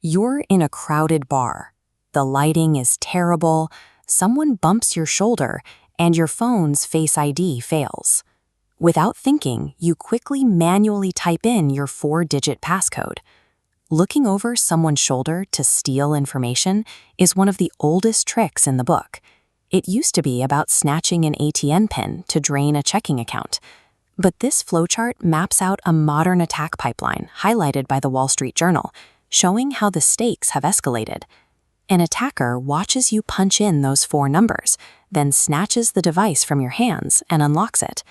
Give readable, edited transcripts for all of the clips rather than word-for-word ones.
You're in a crowded bar. The lighting is terrible, someone bumps your shoulder, and your phone's Face ID fails. Without thinking, you quickly manually type in your 4-digit passcode. Looking over someone's shoulder to steal information is one of the oldest tricks in the book. It used to be about snatching an ATM pin to drain a checking account. But this flowchart maps out a modern attack pipeline highlighted by the Wall Street Journal, showing how the stakes have escalated. An attacker watches you punch in those 4 numbers, then snatches the device from your hands and unlocks it.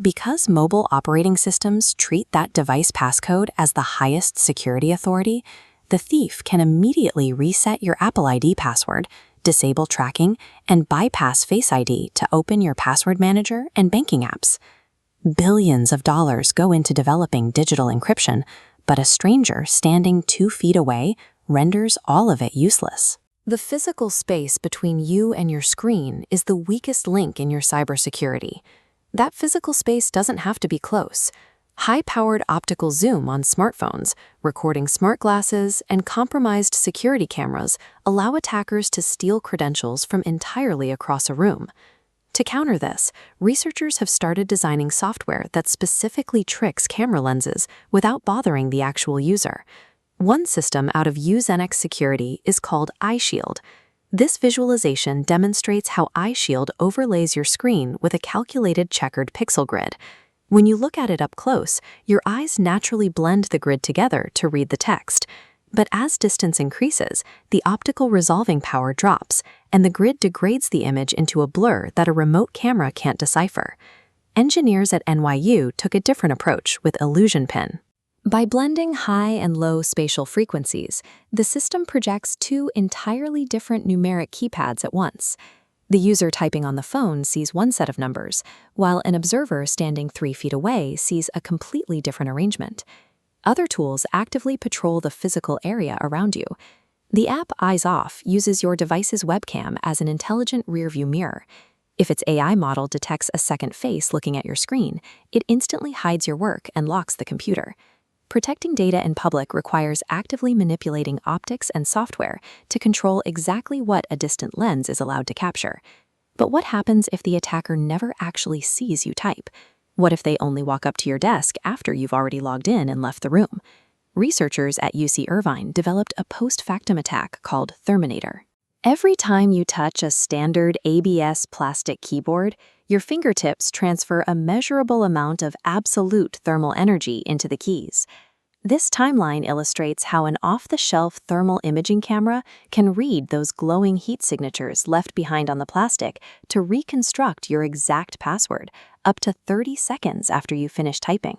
Because mobile operating systems treat that device passcode as the highest security authority, the thief can immediately reset your Apple ID password, disable tracking, and bypass Face ID to open your password manager and banking apps. Billions of dollars go into developing digital encryption, but a stranger standing 2 feet away renders all of it useless. The physical space between you and your screen is the weakest link in your cybersecurity. That physical space doesn't have to be close. High-powered optical zoom on smartphones, recording smart glasses, and compromised security cameras allow attackers to steal credentials from entirely across a room. To counter this, researchers have started designing software that specifically tricks camera lenses without bothering the actual user. One system out of Uzenix Security is called EyeShield. This visualization demonstrates how EyeShield overlays your screen with a calculated checkered pixel grid. When you look at it up close, your eyes naturally blend the grid together to read the text. But as distance increases, the optical resolving power drops, and the grid degrades the image into a blur that a remote camera can't decipher. Engineers at NYU took a different approach with IllusionPen. By blending high and low spatial frequencies, the system projects 2 entirely different numeric keypads at once. The user typing on the phone sees one set of numbers, while an observer standing 3 feet away sees a completely different arrangement. Other tools actively patrol the physical area around you. The app Eyes Off uses your device's webcam as an intelligent rearview mirror. If its AI model detects a second face looking at your screen, it instantly hides your work and locks the computer. Protecting data in public requires actively manipulating optics and software to control exactly what a distant lens is allowed to capture. But what happens if the attacker never actually sees you type? What if they only walk up to your desk after you've already logged in and left the room? Researchers at UC Irvine developed a post-factum attack called Therminator. Every time you touch a standard ABS plastic keyboard, your fingertips transfer a measurable amount of absolute thermal energy into the keys. This timeline illustrates how an off-the-shelf thermal imaging camera can read those glowing heat signatures left behind on the plastic to reconstruct your exact password, up to 30 seconds after you finish typing.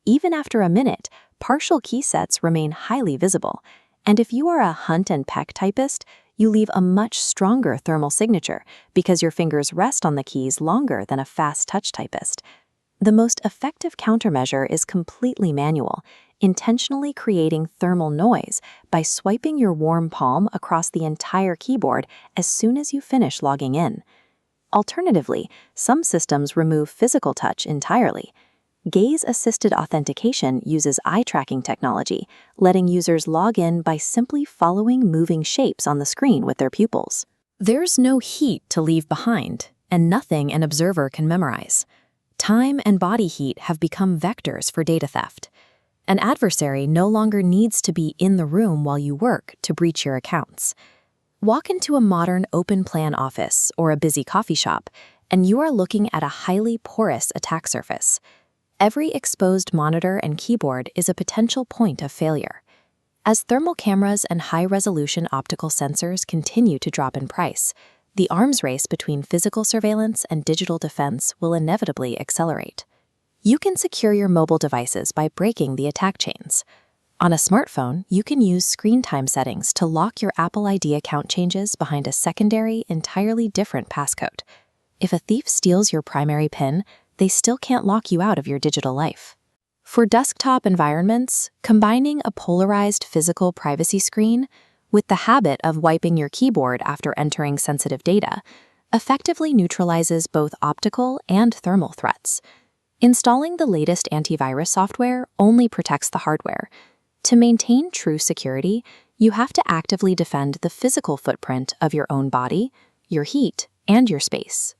Even after a minute, partial key sets remain highly visible, and if you are a hunt and peck typist, you leave a much stronger thermal signature because your fingers rest on the keys longer than a fast touch typist. The most effective countermeasure is completely manual, intentionally creating thermal noise by swiping your warm palm across the entire keyboard as soon as you finish logging in. Alternatively, some systems remove physical touch entirely. Gaze-assisted authentication uses eye tracking technology, letting users log in by simply following moving shapes on the screen with their pupils. There's no heat to leave behind, and nothing an observer can memorize. Time and body heat have become vectors for data theft. An adversary no longer needs to be in the room while you work to breach your accounts. Walk into a modern open-plan office or a busy coffee shop, and you are looking at a highly porous attack surface. Every exposed monitor and keyboard is a potential point of failure. As thermal cameras and high-resolution optical sensors continue to drop in price, the arms race between physical surveillance and digital defense will inevitably accelerate. You can secure your mobile devices by breaking the attack chains. On a smartphone, you can use screen time settings to lock your Apple ID account changes behind a secondary, entirely different passcode. If a thief steals your primary PIN, they still can't lock you out of your digital life. For desktop environments, combining a polarized physical privacy screen with the habit of wiping your keyboard after entering sensitive data effectively neutralizes both optical and thermal threats. Installing the latest antivirus software only protects the hardware. To maintain true security, you have to actively defend the physical footprint of your own body, your heat, and your space.